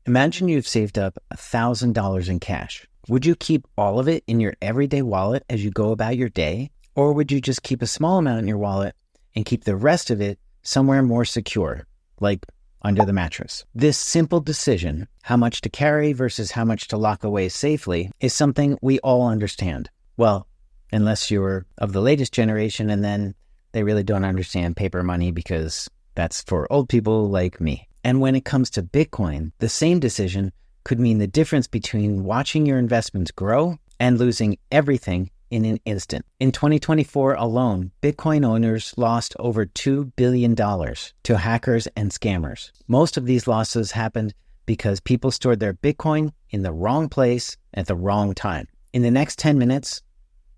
Imagine you've saved up $1,000 in cash. Would you keep all of it in your everyday wallet as you go about your day? Or would you just keep a small amount in your wallet and keep the rest of it somewhere more secure, like under the mattress? This simple decision, how much to carry versus how much to lock away safely, is something we all understand. Well, unless you're of the latest generation, and then they really don't understand paper money because that's for old people like me. And when it comes to Bitcoin, the same decision could mean the difference between watching your investments grow and losing everything in an instant. In 2024 alone, Bitcoin owners lost over $2 billion to hackers and scammers. Most of these losses happened because people stored their Bitcoin in the wrong place at the wrong time. In the next 10 minutes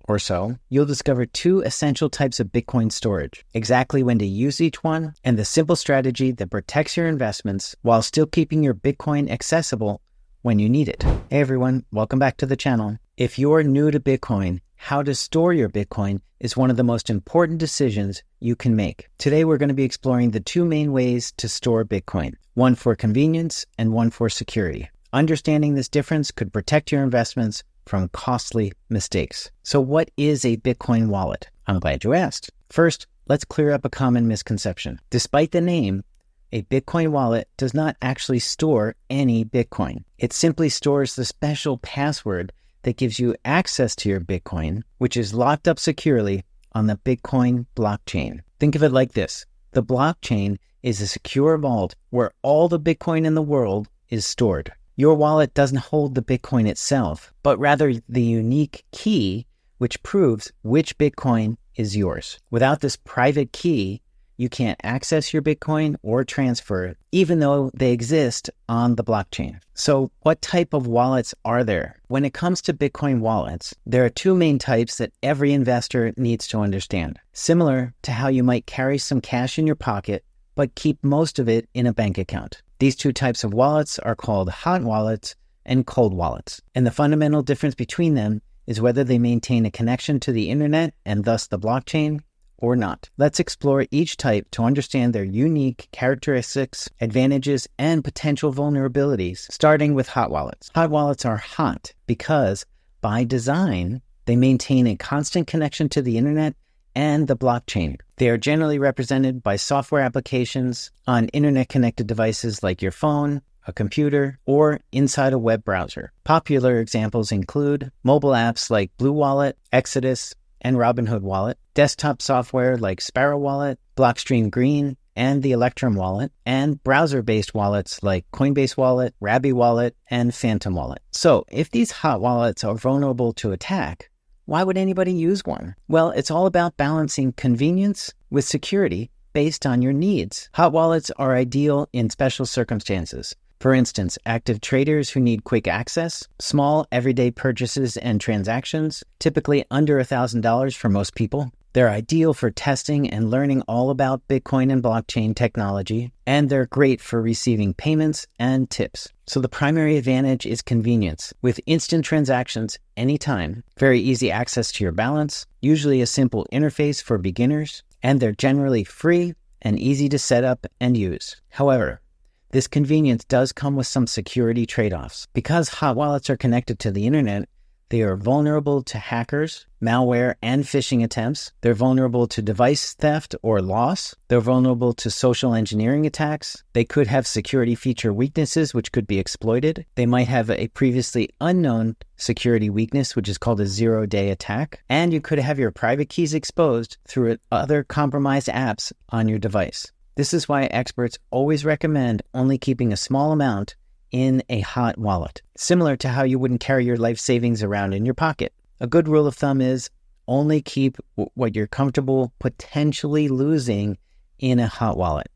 or so, you'll discover two essential types of Bitcoin storage, exactly when to use each one, and the simple strategy that protects your investments while still keeping your Bitcoin accessible when you need it. Hey everyone, welcome back to the channel. If you're new to Bitcoin, how to store your Bitcoin is one of the most important decisions you can make. Today we're going to be exploring the two main ways to store Bitcoin, one for convenience and one for security. Understanding this difference could protect your investments from costly mistakes. So what is a Bitcoin wallet? I'm glad you asked. First, let's clear up a common misconception. Despite the name, a Bitcoin wallet does not actually store any Bitcoin. It simply stores the special password that gives you access to your Bitcoin, which is locked up securely on the Bitcoin blockchain. Think of it like this. The blockchain is a secure vault where all the Bitcoin in the world is stored. Your wallet doesn't hold the Bitcoin itself, but rather the unique key which proves which Bitcoin is yours. Without this private key, you can't access your Bitcoin or transfer it, even though they exist on the blockchain. So what type of wallets are there? When it comes to Bitcoin wallets, there are two main types that every investor needs to understand. Similar to how you might carry some cash in your pocket, but keep most of it in a bank account. These two types of wallets are called hot wallets and cold wallets. And the fundamental difference between them is whether they maintain a connection to the internet and thus the blockchain or not. Let's explore each type to understand their unique characteristics, advantages, and potential vulnerabilities, starting with hot wallets. Hot wallets are hot because, by design, they maintain a constant connection to the internet and the blockchain. They are generally represented by software applications on internet-connected devices like your phone, a computer, or inside a web browser. Popular examples include mobile apps like Blue Wallet, Exodus, and Robinhood Wallet, desktop software like Sparrow Wallet, Blockstream Green, and the Electrum Wallet, and browser-based wallets like Coinbase Wallet, Rabby Wallet, and Phantom Wallet. So, if these hot wallets are vulnerable to attack, why would anybody use one? Well, it's all about balancing convenience with security based on your needs. Hot wallets are ideal in special circumstances. For instance, active traders who need quick access, small everyday purchases and transactions, typically under $1,000 for most people. They're ideal for testing and learning all about Bitcoin and blockchain technology, and they're great for receiving payments and tips. So the primary advantage is convenience, with instant transactions anytime, very easy access to your balance, usually a simple interface for beginners, and they're generally free and easy to set up and use. However, this convenience does come with some security trade-offs. Because hot wallets are connected to the internet, they are vulnerable to hackers, malware, and phishing attempts. They're vulnerable to device theft or loss. They're vulnerable to social engineering attacks. They could have security feature weaknesses which could be exploited. They might have a previously unknown security weakness, which is called a zero-day attack. And you could have your private keys exposed through other compromised apps on your device. This is why experts always recommend only keeping a small amount in a hot wallet, similar to how you wouldn't carry your life savings around in your pocket. A good rule of thumb is only keep what you're comfortable potentially losing in a hot wallet.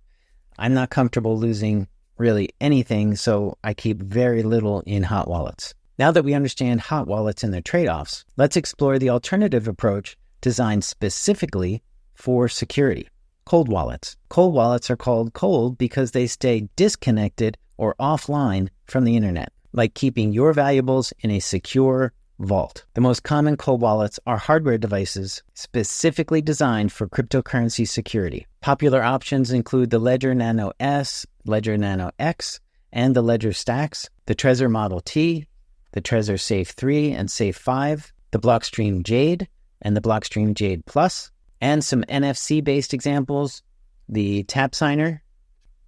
I'm not comfortable losing really anything, so I keep very little in hot wallets. Now that we understand hot wallets and their trade-offs, let's explore the alternative approach designed specifically for security. Cold wallets. Cold wallets are called cold because they stay disconnected or offline from the internet, like keeping your valuables in a secure vault. The most common cold wallets are hardware devices specifically designed for cryptocurrency security. Popular options include the Ledger Nano S, Ledger Nano X, and the ledger stacks, the Trezor Model T, the Trezor Safe 3 and Safe 5, the Blockstream Jade and the Blockstream Jade Plus, and some NFC-based examples, the Tap Signer,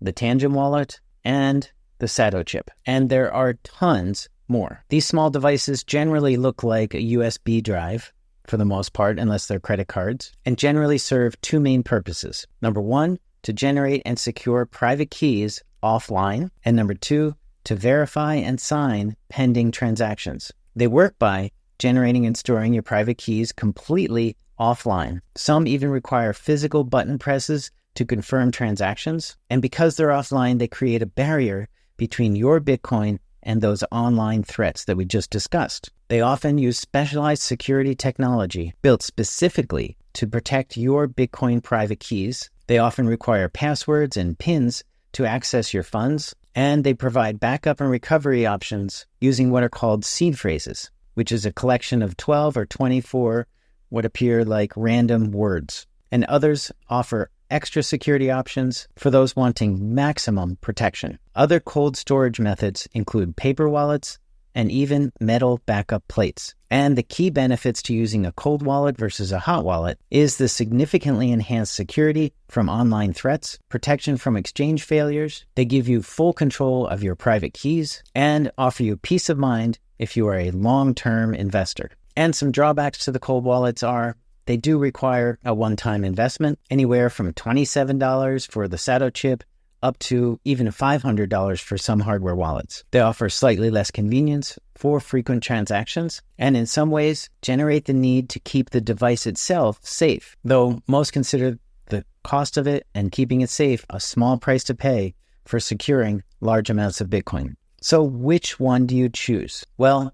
the Tangent Wallet, and the Sato chip. And there are tons more. These small devices generally look like a USB drive for the most part, unless they're credit cards, and generally serve two main purposes. Number one, to generate and secure private keys offline, and number two, to verify and sign pending transactions. They work by generating and storing your private keys completely offline. Some even require physical button presses to confirm transactions, and because they're offline, they create a barrier between your Bitcoin and those online threats that we just discussed. They often use specialized security technology built specifically to protect your Bitcoin private keys. They often require passwords and PINs to access your funds, and they provide backup and recovery options using what are called seed phrases, which is a collection of 12 or 24 what appear like random words. And others offer extra security options for those wanting maximum protection. Other cold storage methods include paper wallets and even metal backup plates. And the key benefits to using a cold wallet versus a hot wallet is the significantly enhanced security from online threats, protection from exchange failures. They give you full control of your private keys and offer you peace of mind if you are a long-term investor. And some drawbacks to the cold wallets are they do require a one-time investment, anywhere from $27 for the Sato chip up to even $500 for some hardware wallets. They offer slightly less convenience for frequent transactions, and in some ways generate the need to keep the device itself safe, though most consider the cost of it and keeping it safe a small price to pay for securing large amounts of Bitcoin. So which one do you choose? Well,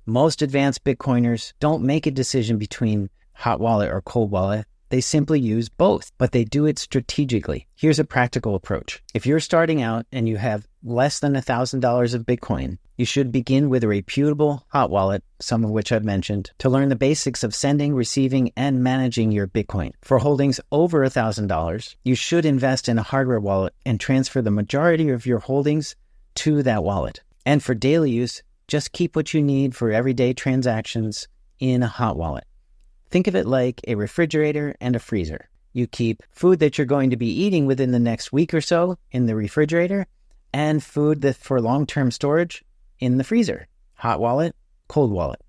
most advanced Bitcoiners don't make a decision between hot wallet or cold wallet. They simply use both, but they do it strategically. Here's a practical approach. If you're starting out and you have less than $1,000 of Bitcoin, you should begin with a reputable hot wallet, some of which I've mentioned, to learn the basics of sending, receiving, and managing your Bitcoin. For holdings over $1,000, you should invest in a hardware wallet and transfer the majority of your holdings to that wallet. And for daily use, just keep what you need for everyday transactions in a hot wallet. Think of it like a refrigerator and a freezer. You keep food that you're going to be eating within the next week or so in the refrigerator, and food that for long-term storage in the freezer. Hot wallet, cold wallet.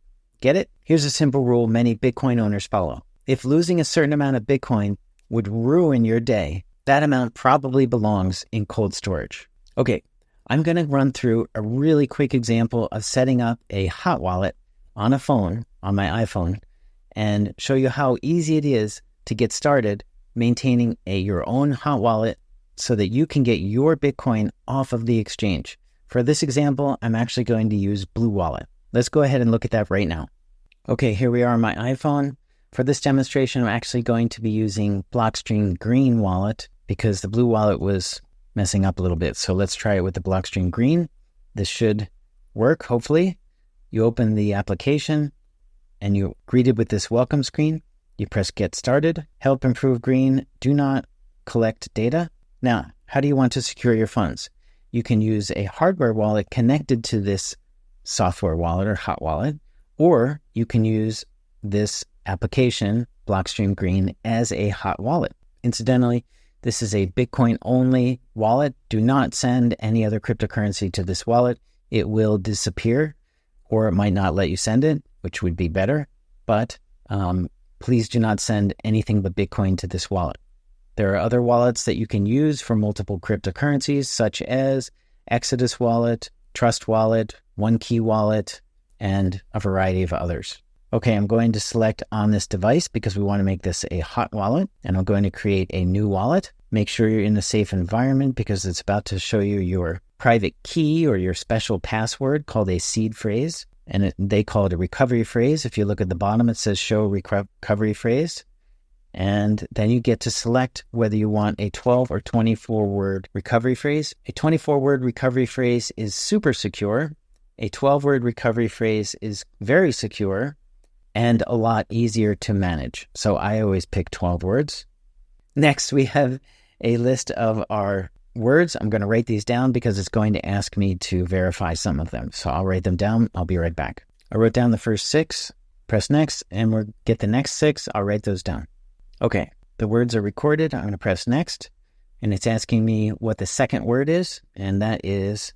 Get it? Here's a simple rule many Bitcoin owners follow. If losing a certain amount of Bitcoin would ruin your day, that amount probably belongs in cold storage. Okay, I'm going to run through a really quick example of setting up a hot wallet on a phone, on my iPhone, and show you how easy it is to get started maintaining your own hot wallet so that you can get your Bitcoin off of the exchange. For this example, I'm actually going to use Blue Wallet. Let's go ahead and look at that right now. Okay, here we are on my iPhone. For this demonstration, I'm actually going to be using Blockstream Green Wallet because the Blue Wallet was messing up a little bit. So let's try it with the Blockstream Green. This should work, hopefully. You open the application and you're greeted with this welcome screen. You press Get Started. Help improve green. Do not collect data. Now, how do you want to secure your funds? You can use a hardware wallet connected to this software wallet or hot wallet, or you can use this application, Blockstream Green, as a hot wallet. Incidentally, this is a Bitcoin-only wallet. Do not send any other cryptocurrency to this wallet. It will disappear, or it might not let you send it, which would be better, but please do not send anything but Bitcoin to this wallet. There are other wallets that you can use for multiple cryptocurrencies, such as Exodus Wallet, Trust Wallet, OneKey Wallet, and a variety of others. Okay, I'm going to select on this device because we want to make this a hot wallet, and I'm going to create a new wallet. Make sure you're in a safe environment because it's about to show you your private key or your special password called a seed phrase. And they call it a recovery phrase. If you look at the bottom, it says show recovery phrase. And then you get to select whether you want a 12 or 24 word recovery phrase. A 24 word recovery phrase is super secure. A 12 word recovery phrase is very secure and a lot easier to manage. So I always pick 12 words. Next, we have a list of our words. I'm going to write these down because it's going to ask me to verify some of them. So I'll write them down. I'll be right back. I wrote down the first 6, press next, and we'll get the next 6. I'll write those down. Okay, the words are recorded. I'm going to press next, and it's asking me what the second word is, and that is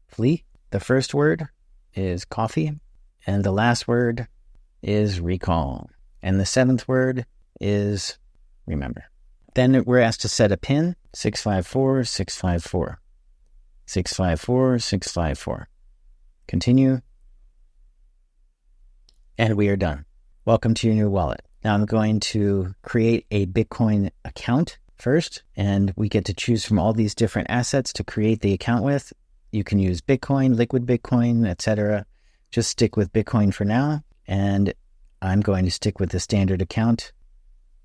flee. The first word is coffee, and the last word is recall, and the 7th word is remember. Then we're asked to set a PIN, 654, 654, 654, 654. Continue. And we are done. Welcome to your new wallet. Now I'm going to create a Bitcoin account first, and we get to choose from all these different assets to create the account with. You can use Bitcoin, liquid Bitcoin, etc. Just stick with Bitcoin for now, and I'm going to stick with the standard account,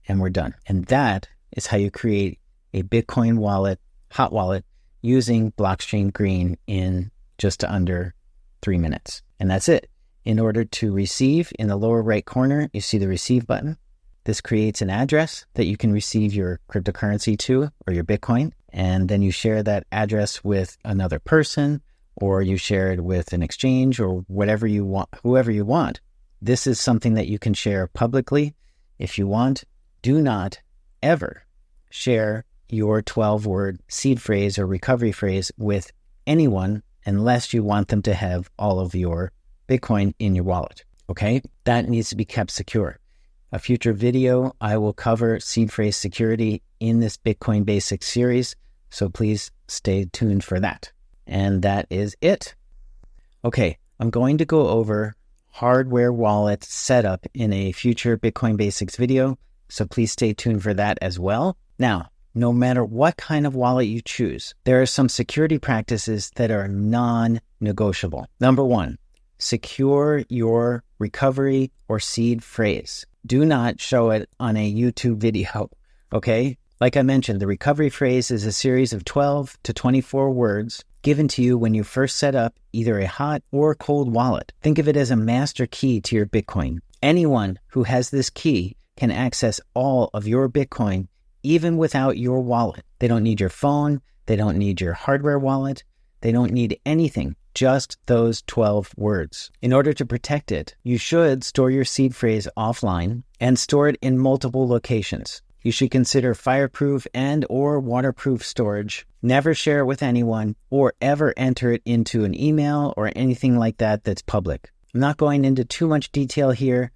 and we're done. And that is how you create a Bitcoin wallet, hot wallet, using Blockchain Green in just under 3 minutes. And that's it. In order to receive, in the lower right corner, you see the receive button. This creates an address that you can receive your cryptocurrency to, or your Bitcoin. And then you share that address with another person, or you share it with an exchange, or whatever you want, whoever you want. This is something that you can share publicly if you want. Do not ever share your 12-word seed phrase or recovery phrase with anyone unless you want them to have all of your Bitcoin in your wallet, okay? That needs to be kept secure. A future video, I will cover seed phrase security in this Bitcoin Basics series, so please stay tuned for that. And that is it. Okay, I'm going to go over hardware wallet setup in a future Bitcoin Basics video, so please stay tuned for that as well. Now, no matter what kind of wallet you choose, there are some security practices that are non-negotiable. Number 1, secure your recovery or seed phrase. Do not show it on a YouTube video, okay? Like I mentioned, the recovery phrase is a series of 12 to 24 words given to you when you first set up either a hot or cold wallet. Think of it as a master key to your Bitcoin. Anyone who has this key can access all of your Bitcoin even without your wallet. They don't need your phone. They don't need your hardware wallet. They don't need anything, just those 12 words. In order to protect it, you should store your seed phrase offline and store it in multiple locations. You should consider fireproof and or waterproof storage. Never share it with anyone or ever enter it into an email or anything like that that's public. I'm not going into too much detail here.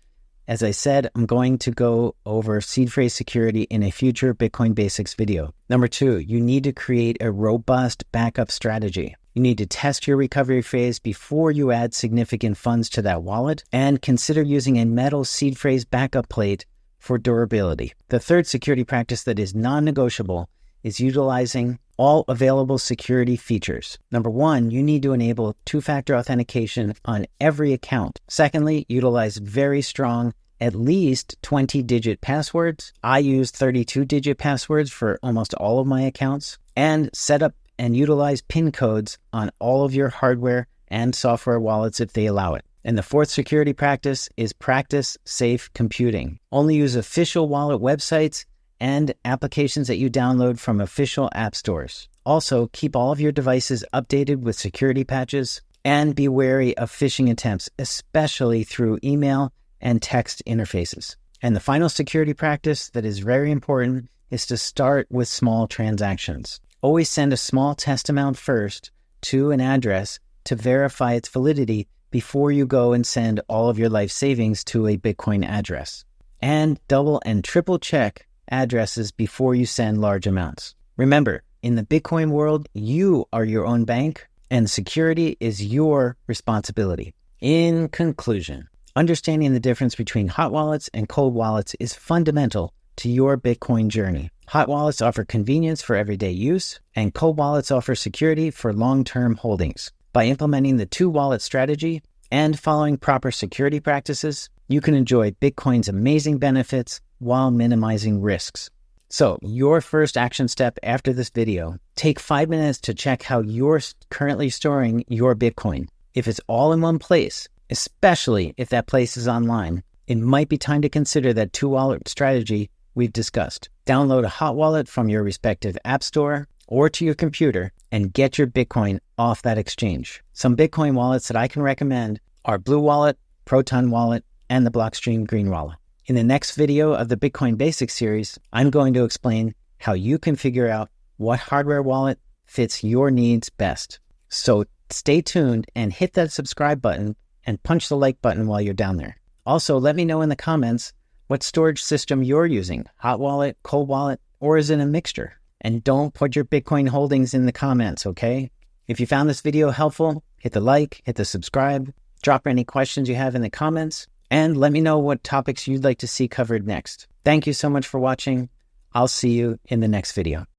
As I said, I'm going to go over seed phrase security in a future Bitcoin Basics video. Number 2, you need to create a robust backup strategy. You need to test your recovery phrase before you add significant funds to that wallet, and consider using a metal seed phrase backup plate for durability. The third security practice that is non-negotiable is utilizing all available security features. Number 1, you need to enable two-factor authentication on every account. Secondly, utilize very strong, at least 20-digit passwords. I use 32-digit passwords for almost all of my accounts. And set up and utilize PIN codes on all of your hardware and software wallets if they allow it. And the fourth security practice is practice safe computing. Only use official wallet websites and applications that you download from official app stores. Also, keep all of your devices updated with security patches, and be wary of phishing attempts, especially through email and text interfaces. And the final security practice that is very important is to start with small transactions. Always send a small test amount first to an address to verify its validity before you go and send all of your life savings to a Bitcoin address. And double and triple check addresses before you send large amounts. Remember, in the Bitcoin world, you are your own bank, and security is your responsibility. In conclusion, understanding the difference between hot wallets and cold wallets is fundamental to your Bitcoin journey. Hot wallets offer convenience for everyday use, and cold wallets offer security for long-term holdings. By implementing the two-wallet strategy and following proper security practices, you can enjoy Bitcoin's amazing benefits while minimizing risks. So, your first action step after this video, take 5 minutes to check how you're currently storing your Bitcoin. If it's all in one place, especially if that place is online, it might be time to consider that two-wallet strategy we've discussed. Download a hot wallet from your respective app store or to your computer and get your Bitcoin off that exchange. Some Bitcoin wallets that I can recommend are Blue Wallet, Proton Wallet, and the Blockstream Green Wallet. In the next video of the Bitcoin Basics series, I'm going to explain how you can figure out what hardware wallet fits your needs best. So stay tuned and hit that subscribe button and punch the like button while you're down there. Also, let me know in the comments what storage system you're using, hot wallet, cold wallet, or is it a mixture? And don't put your Bitcoin holdings in the comments, okay? If you found this video helpful, hit the like, hit the subscribe, drop any questions you have in the comments, and let me know what topics you'd like to see covered next. Thank you so much for watching. I'll see you in the next video.